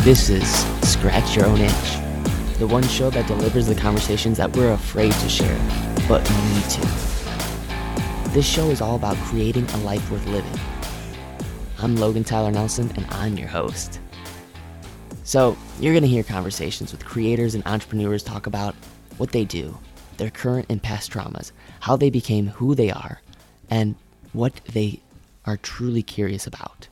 This is Scratch Your Own Itch, the one show that delivers the conversations that we're afraid to share, but need to. This show is all about creating a life worth living. I'm Logan Tyler Nelson, and I'm your host. So, you're going to hear conversations with creators and entrepreneurs talk about what they do, their current and past traumas, how they became who they are, and what they are truly curious about.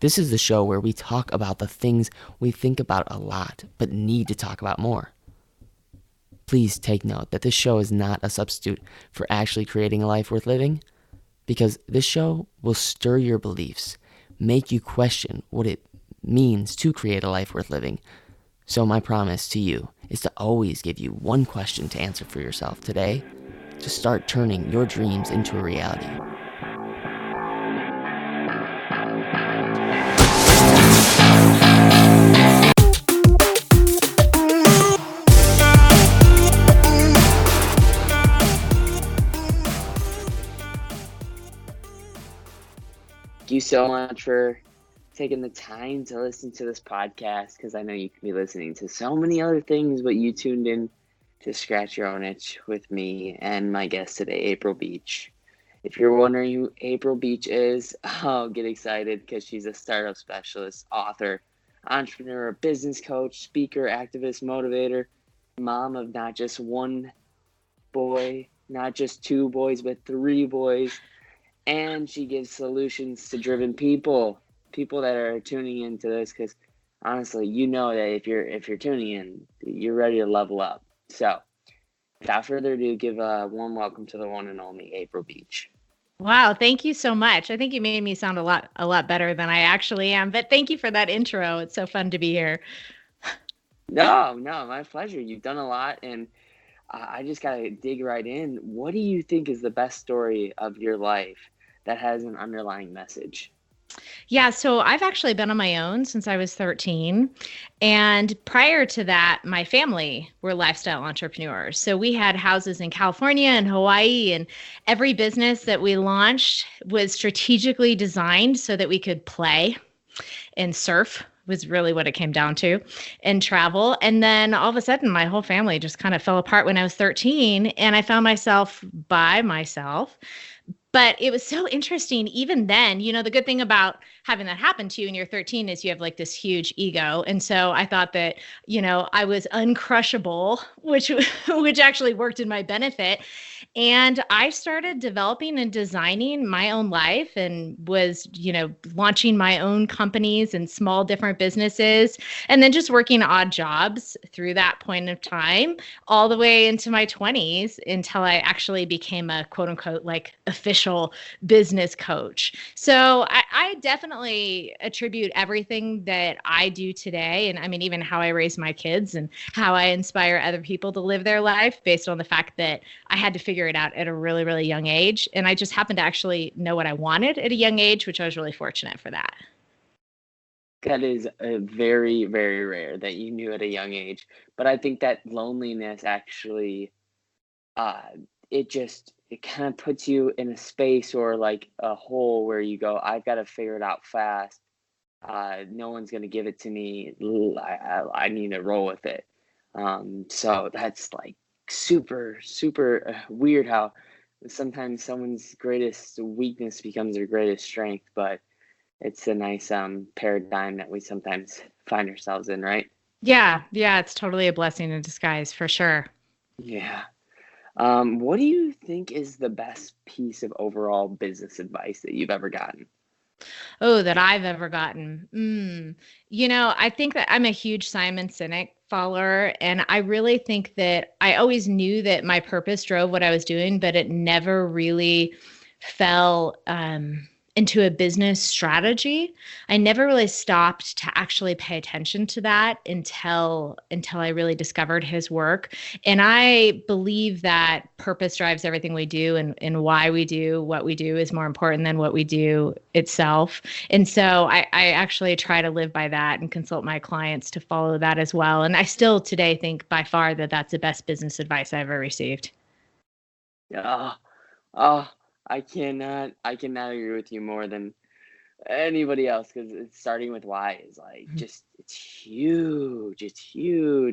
This is the show where we talk about the things we think about a lot, but need to talk about more. Please take note that this show is not a substitute for actually creating a life worth living, because this show will stir your beliefs, make you question what it means to create a life worth living. So my promise to you is to always give you one question to answer for yourself today to start turning your dreams into a reality. Thank you so much for taking the time to listen to this podcast, because I know you can be listening to so many other things, but you tuned in to Scratch Your Own Itch with me and my guest today, April Beach. If you're wondering who April Beach is, get excited, because she's a startup specialist, author, entrepreneur, business coach, speaker, activist, motivator, mom of not just one boy, not just two boys, but three boys. And she gives solutions to driven people that are tuning into this, because honestly, you know that if you're tuning in, you're ready to level up. So without further ado, give a warm welcome to the one and only April Beach. Wow, thank you so much. I think you made me sound a lot better than I actually am, but thank you for that intro. It's so fun to be here. No, my pleasure. You've done a lot, and I just got to dig right in. What do you think is the best story of your life that has an underlying message? Yeah, so I've actually been on my own since I was 13. And prior to that, my family were lifestyle entrepreneurs. So we had houses in California and Hawaii, and every business that we launched was strategically designed so that we could play and surf was really what it came down to, and travel. And then all of a sudden, my whole family just kind of fell apart when I was 13, and I found myself by myself. But it was so interesting. Even then, the good thing about having that happen to you when you're 13 is you have like this huge ego. And so I thought that, I was uncrushable, which actually worked in my benefit. And I started developing and designing my own life, and was, launching my own companies and small different businesses, and then just working odd jobs through that point of time, all the way into my 20s until I actually became a quote unquote like official business coach. So I definitely attribute everything that I do today, and I mean, even how I raise my kids and how I inspire other people to live their life, based on the fact that I had to figure it out at a really, really young age. And I just happened to actually know what I wanted at a young age, which I was really fortunate for that. That is very, very rare that you knew at a young age. But I think that loneliness actually, it kind of puts you in a space or like a hole where you go, I've got to figure it out fast. No one's going to give it to me. I need to roll with it. So that's like super, super weird how sometimes someone's greatest weakness becomes their greatest strength, but it's a nice paradigm that we sometimes find ourselves in, right? Yeah, it's totally a blessing in disguise for sure. Yeah. What do you think is the best piece of overall business advice that you've ever gotten? Oh, that I've ever gotten. I think that I'm a huge Simon Sinek follower, and I really think that I always knew that my purpose drove what I was doing, but it never really fell into a business strategy. I never really stopped to actually pay attention to that until I really discovered his work. And I believe that purpose drives everything we do, and why we do what we do is more important than what we do itself. And so I actually try to live by that and consult my clients to follow that as well. And I still today think by far that that's the best business advice I've ever received. Oh, oh, I cannot agree with you more than anybody else, because it's starting with why is like just it's huge.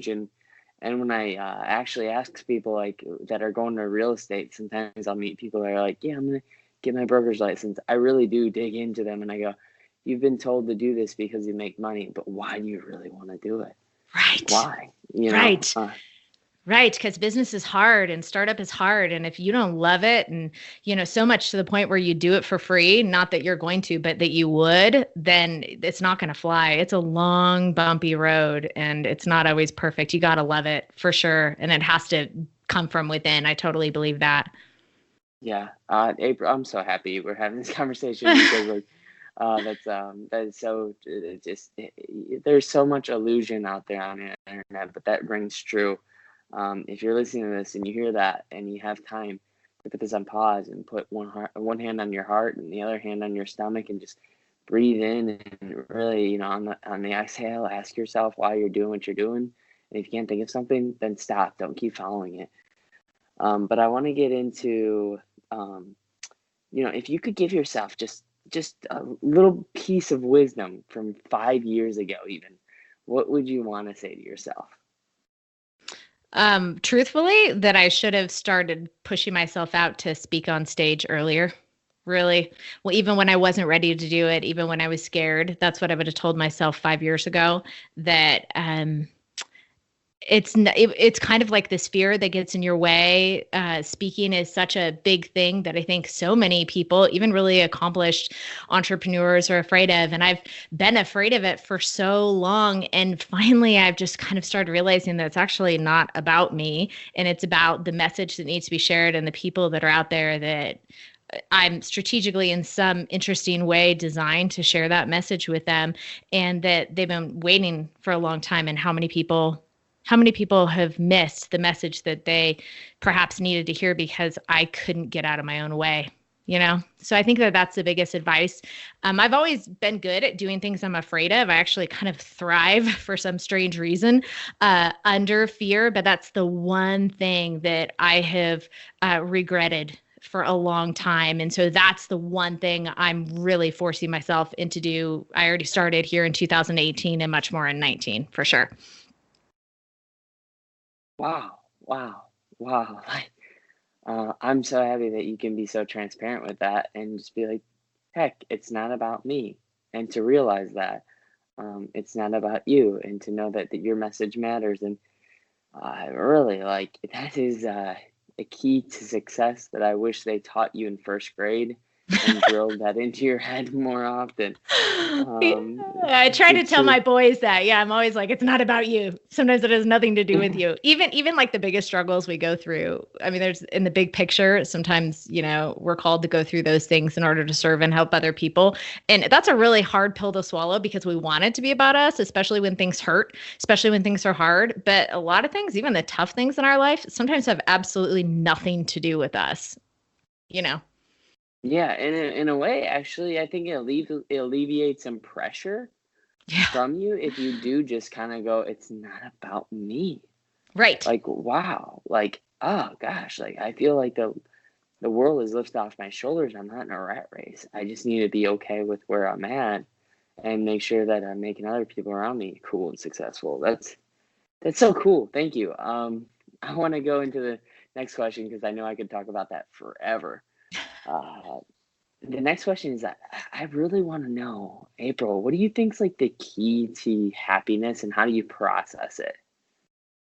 And when I actually ask people like that are going to real estate, sometimes I'll meet people that are like, yeah, I'm gonna get my broker's license. I really do dig into them, and I go, you've been told to do this because you make money, but why do you really want to do it? Right. Why? You know? Right. Right, because business is hard and startup is hard. And if you don't love it and, so much to the point where you do it for free, not that you're going to, but that you would, then it's not going to fly. It's a long, bumpy road and it's not always perfect. You got to love it for sure. And it has to come from within. I totally believe that. Yeah. April, I'm so happy we're having this conversation because like, that is so there's so much illusion out there on the internet, but that rings true. If you're listening to this and you hear that and you have time to put this on pause and put one hand on your heart and the other hand on your stomach and just breathe in and really, on the exhale, ask yourself why you're doing what you're doing. And if you can't think of something, then stop. Don't keep following it. But I want to get into, if you could give yourself just a little piece of wisdom from 5 years ago, even, what would you want to say to yourself? Truthfully, that I should have started pushing myself out to speak on stage earlier. Really. Well, even when I wasn't ready to do it, even when I was scared, that's what I would have told myself 5 years ago, that, it's kind of like this fear that gets in your way. Speaking is such a big thing that I think so many people, even really accomplished entrepreneurs, are afraid of. And I've been afraid of it for so long. And finally, I've just kind of started realizing that it's actually not about me. And it's about the message that needs to be shared and the people that are out there that I'm strategically in some interesting way designed to share that message with them, and that they've been waiting for a long time. And how many people have missed the message that they perhaps needed to hear because I couldn't get out of my own way, So I think that that's the biggest advice. I've always been good at doing things I'm afraid of. I actually kind of thrive for some strange reason under fear, but that's the one thing that I have regretted for a long time. And so that's the one thing I'm really forcing myself into do. I already started here in 2018 and much more in 19 for sure. Wow. I'm so happy that you can be so transparent with that and just be like, heck, it's not about me. And to realize that it's not about you, and to know that your message matters. And really, like, that is a key to success that I wish they taught you in first grade and drilled that into your head more often. I try to tell my boys that. Yeah, I'm always like, it's not about you. Sometimes it has nothing to do with you. Even like the biggest struggles we go through. I mean, there's in the big picture, sometimes, we're called to go through those things in order to serve and help other people. And that's a really hard pill to swallow because we want it to be about us, especially when things hurt, especially when things are hard. But a lot of things, even the tough things in our life, sometimes have absolutely nothing to do with us, Yeah, in a way, actually, I think it alleviates some pressure from you if you do just kind of go, it's not about me. Right. Like, wow. Like, oh gosh, like I feel like the world is lifted off my shoulders. I'm not in a rat race. I just need to be okay with where I'm at and make sure that I'm making other people around me cool and successful. That's so cool. Thank you. I want to go into the next question because I know I could talk about that forever. The next question is that I really want to know, April, what do you think's like the key to happiness and how do you process it?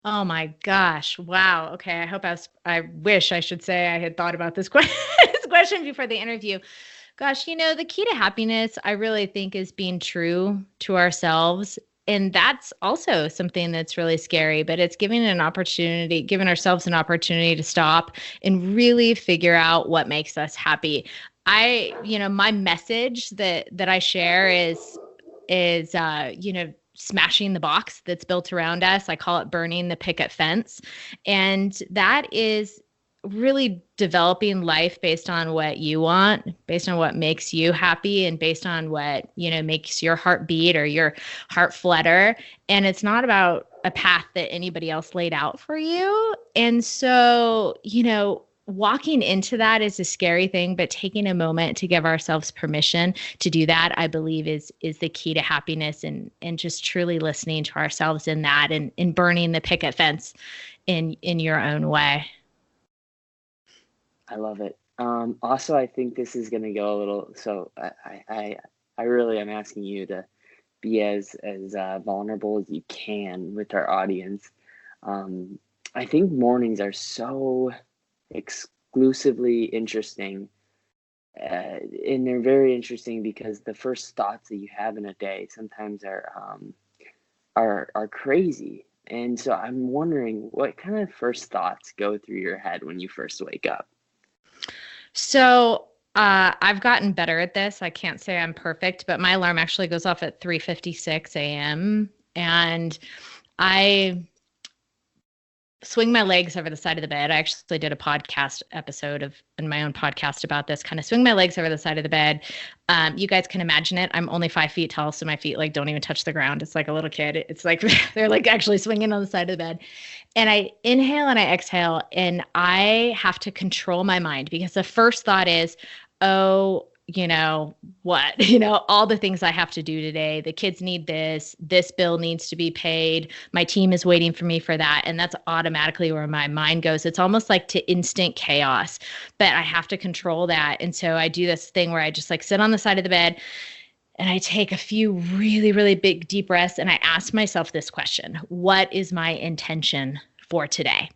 Oh my gosh. Wow. Okay. I wish I should say I had thought about this question before the interview. Gosh, the key to happiness, I really think, is being true to ourselves. And that's also something that's really scary, but it's giving ourselves an opportunity to stop and really figure out what makes us happy. My message that I share is smashing the box that's built around us. I call it burning the picket fence. And that is really developing life based on what you want, based on what makes you happy, and based on what, makes your heart beat or your heart flutter. And it's not about a path that anybody else laid out for you. And so, walking into that is a scary thing, but taking a moment to give ourselves permission to do that, I believe is the key to happiness, and just truly listening to ourselves in that, and burning the picket fence in your own way. I love it. Also, I think this is going to go a little, so I really am asking you to be as vulnerable as you can with our audience. I think mornings are so exclusively interesting, and they're very interesting because the first thoughts that you have in a day sometimes are crazy. And so I'm wondering, what kind of first thoughts go through your head when you first wake up? So I've gotten better at this. I can't say I'm perfect, but my alarm actually goes off at 3:56 a.m. and I swing my legs over the side of the bed. I actually did a podcast episode in my own podcast about this, kind of swing my legs over the side of the bed. You guys can imagine it. I'm only 5 feet tall, so my feet like don't even touch the ground. It's like a little kid. It's like they're like actually swinging on the side of the bed. And I inhale and I exhale, and I have to control my mind because the first thought is, oh, what, all the things I have to do today. The kids need this bill needs to be paid. My team is waiting for me for that. And that's automatically where my mind goes. It's almost like to instant chaos, but I have to control that. And so I do this thing where I just like sit on the side of the bed and I take a few really, really big deep breaths. And I ask myself this question: what is my intention for today?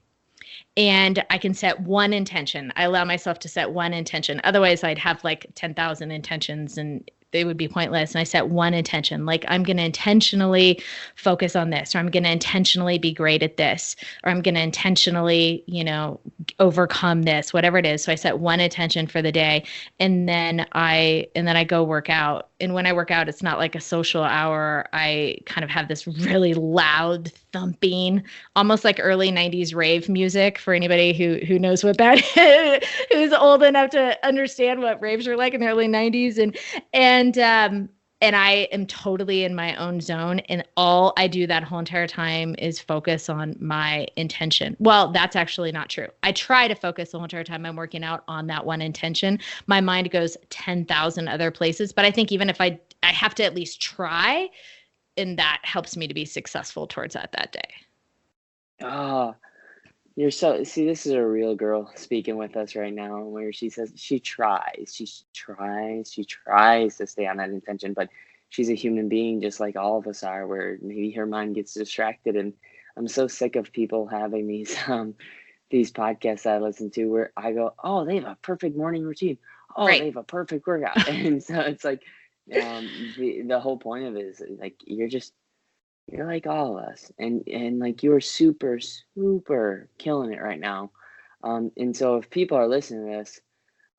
And I can set one intention. I allow myself to set one intention. Otherwise, I'd have like 10,000 intentions and they would be pointless. And I set one intention, like I'm going to intentionally focus on this, or I'm going to intentionally be great at this, or I'm going to intentionally, overcome this, whatever it is. So I set one intention for the day, and then I go work out. And when I work out, it's not like a social hour. I kind of have this really loud thumping, almost like early 90s rave music, for anybody who knows what that is, who's old enough to understand what raves are like in the early 90s. And I am totally in my own zone, and all I do that whole entire time is focus on my intention. Well, that's actually not true. I try to focus the whole entire time I'm working out on that one intention. My mind goes 10,000 other places, but I think even if I have to at least try, and that helps me to be successful towards that day. Oh, see, this is a real girl speaking with us right now, where she says she tries to stay on that intention, but she's a human being just like all of us are, where maybe her mind gets distracted. And I'm so sick of people having these podcasts I listen to where I go, oh, they have a perfect morning routine. Oh, right. They have a perfect workout. And so it's like, the whole point of it is like, you're like all of us, and like you're super, super killing it right now. And so if people are listening to this,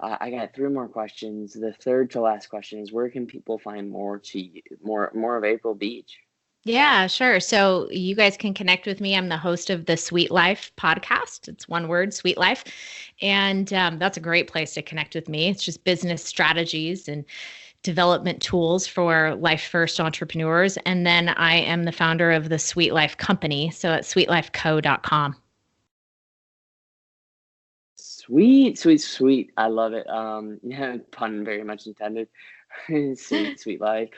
I got 3 more questions. The third to last question is, where can people find more of April Beach? Yeah, sure. So you guys can connect with me. I'm the host of the Sweet Life podcast. It's one word, Sweet Life. And that's a great place to connect with me. It's just business strategies and development tools for life first entrepreneurs. And then I am the founder of the Sweet Life company. So at sweetlifeco.com. Sweet. I love it. Pun very much intended. Sweet life.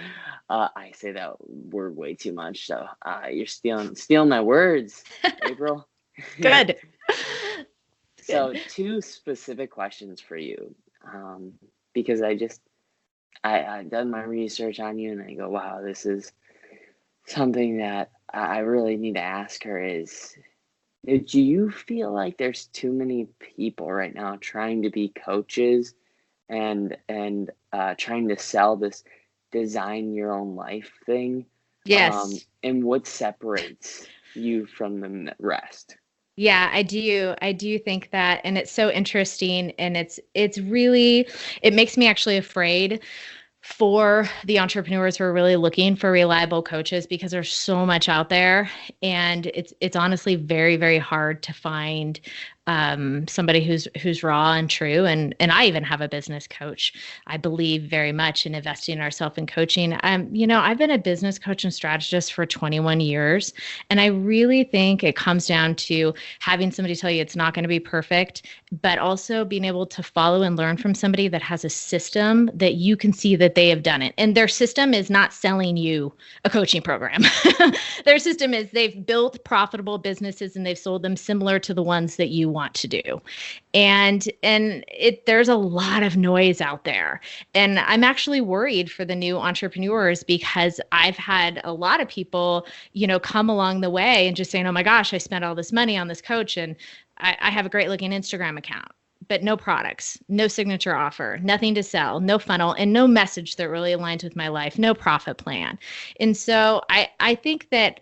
I say that word way too much. So you're stealing my words, April. Good. So 2 specific questions for you. Because I've done my research on you, and I go, wow, this is something that I really need to ask her is, do you feel like there's too many people right now trying to be coaches and trying to sell this design your own life thing? Yes. And what separates you from the rest? Yeah, I do think that, and it's so interesting, and it's really, it makes me actually afraid for the entrepreneurs who are really looking for reliable coaches, because there's so much out there, and it's honestly very, very hard to find somebody who's raw and true. And I even have a business coach. I believe very much in investing in ourselves in coaching. I've been a business coach and strategist for 21 years. And I really think it comes down to having somebody tell you it's not going to be perfect, but also being able to follow and learn from somebody that has a system that you can see that they have done it. And their system is not selling you a coaching program. Their system is they've built profitable businesses and they've sold them similar to the ones that you want to do. And there's a lot of noise out there. And I'm actually worried for the new entrepreneurs because I've had a lot of people, come along the way and just saying, oh my gosh, I spent all this money on this coach and I have a great looking Instagram account, but no products, no signature offer, nothing to sell, no funnel, and no message that really aligns with my life, no profit plan. And so I think that,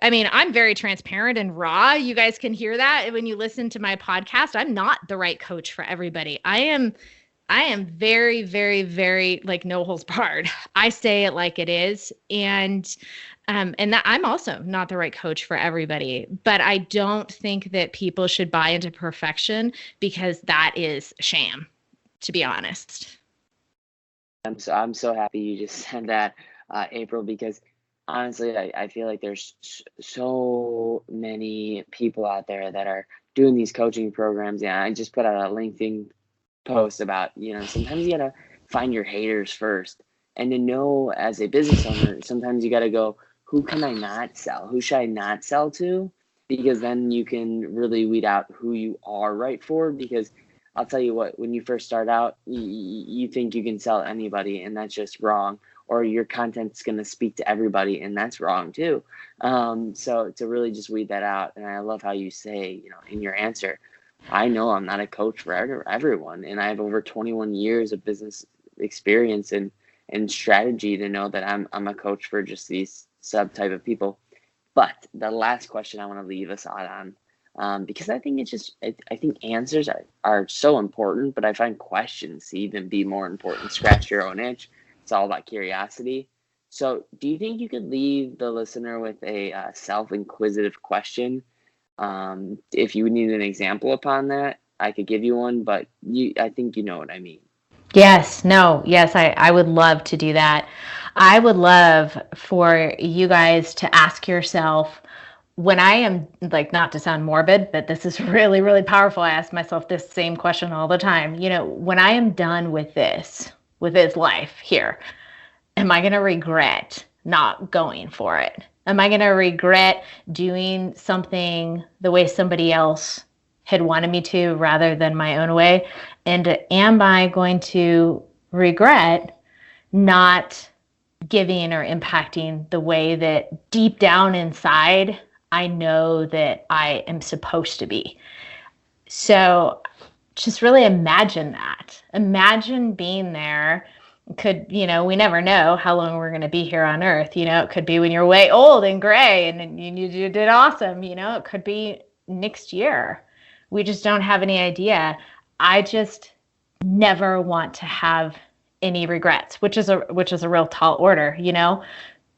I'm very transparent and raw. You guys can hear that when you listen to my podcast. I'm not the right coach for everybody. I am very, very, very like no holds barred. I say it like it is. And that I'm also not the right coach for everybody, but I don't think that people should buy into perfection because that is a sham, to be honest. I'm so happy you just said that, April, because honestly, I feel like there's so many people out there that are doing these coaching programs. Yeah, I just put out a LinkedIn post about, sometimes you gotta find your haters first. And to know as a business owner, sometimes you gotta go, who can I not sell? Who should I not sell to? Because then you can really weed out who you are right for. Because I'll tell you what, when you first start out, you think you can sell anybody, and that's just wrong. Or your content's going to speak to everybody, and that's wrong too. So to really just weed that out, and I love how you say, in your answer, I know I'm not a coach for everyone, and I have over 21 years of business experience and strategy to know that I'm a coach for just these subtype of people. But the last question I want to leave us out on, because I think I think answers are so important, but I find questions to even be more important. Scratch your own itch. It's all about curiosity. So do you think you could leave the listener with a self-inquisitive question? If you need an example upon that, I could give you one, but I think you know what I mean. Yes, no, yes, I would love to do that. I would love for you guys to ask yourself, when I am, like, not to sound morbid, but this is really, really powerful. I ask myself this same question all the time. When I am done with this life here, am I going to regret not going for it? Am I going to regret doing something the way somebody else had wanted me to rather than my own way? And am I going to regret not giving or impacting the way that deep down inside I know that I am supposed to be? So just really imagine that. Imagine being there. We never know how long we're going to be here on earth. It could be when you're way old and gray and you did awesome. It could be next year. We just don't have any idea. I just never want to have any regrets, which is a real tall order,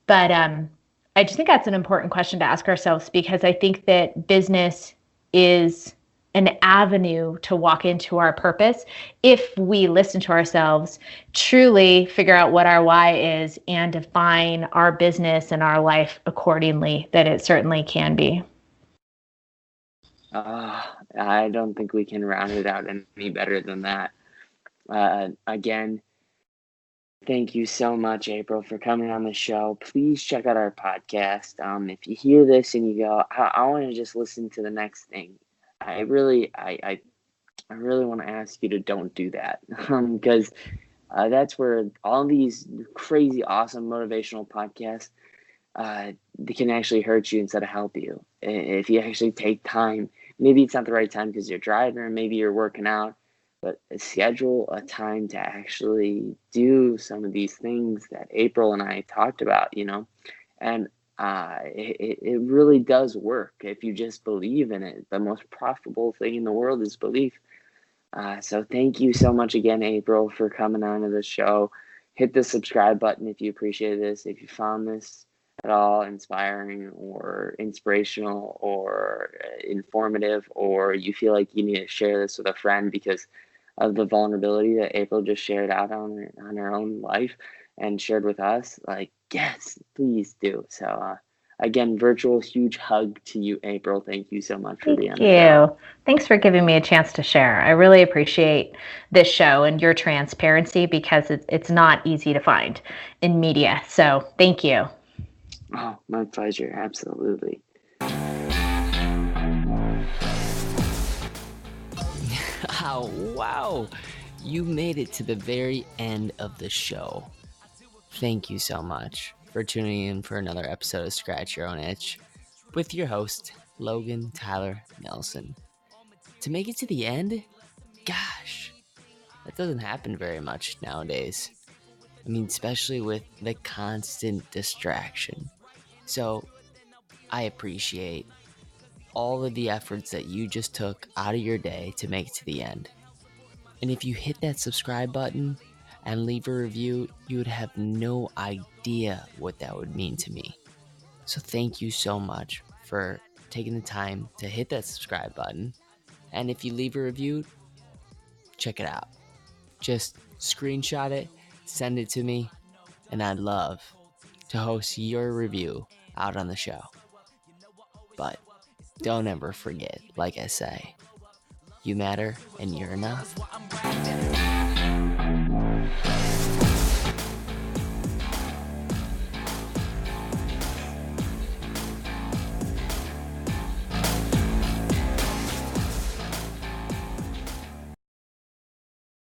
But I just think that's an important question to ask ourselves, because I think that business is an avenue to walk into our purpose if we listen to ourselves, truly figure out what our why is, and define our business and our life accordingly, that it certainly can be. I don't think we can round it out any better than that. Again, thank you so much, April, for coming on the show. Please check out our podcast. If you hear this and you go, I want to just listen to the next thing, I really want to ask you to don't do that, because that's where all these crazy, awesome, motivational podcasts they can actually hurt you instead of help you. If you actually take time, maybe it's not the right time because you're driving, or maybe you're working out, but schedule a time to actually do some of these things that April and I talked about, and it really does work if you just believe in it. The most profitable thing in the world is belief. So thank you so much again, April, for coming on to the show. Hit the subscribe button if you appreciate this. If you found this at all inspiring or inspirational or informative, or you feel like you need to share this with a friend because of the vulnerability that April just shared out on her own life and shared with us, like, yes, please do. So, again, virtual huge hug to you, April. Thank you so much for being on Thank the show. you. Thanks for giving me a chance to share. I really appreciate this show and your transparency because it's not easy to find in media. So thank you. Oh, my pleasure. Absolutely. Oh, wow. You made it to the very end of the show. Thank you so much for tuning in for another episode of Scratch Your Own Itch with your host, Logan Tyler Nelson. To make it to the end? Gosh, that doesn't happen very much nowadays. I mean, especially with the constant distraction. So, I appreciate all of the efforts that you just took out of your day to make it to the end. And if you hit that subscribe button and leave a review, you would have no idea what that would mean to me. So thank you so much for taking the time to hit that subscribe button. And if you leave a review, check it out. Just screenshot it, send it to me, and I'd love to host your review out on the show. But don't ever forget, like I say, you matter and you're enough.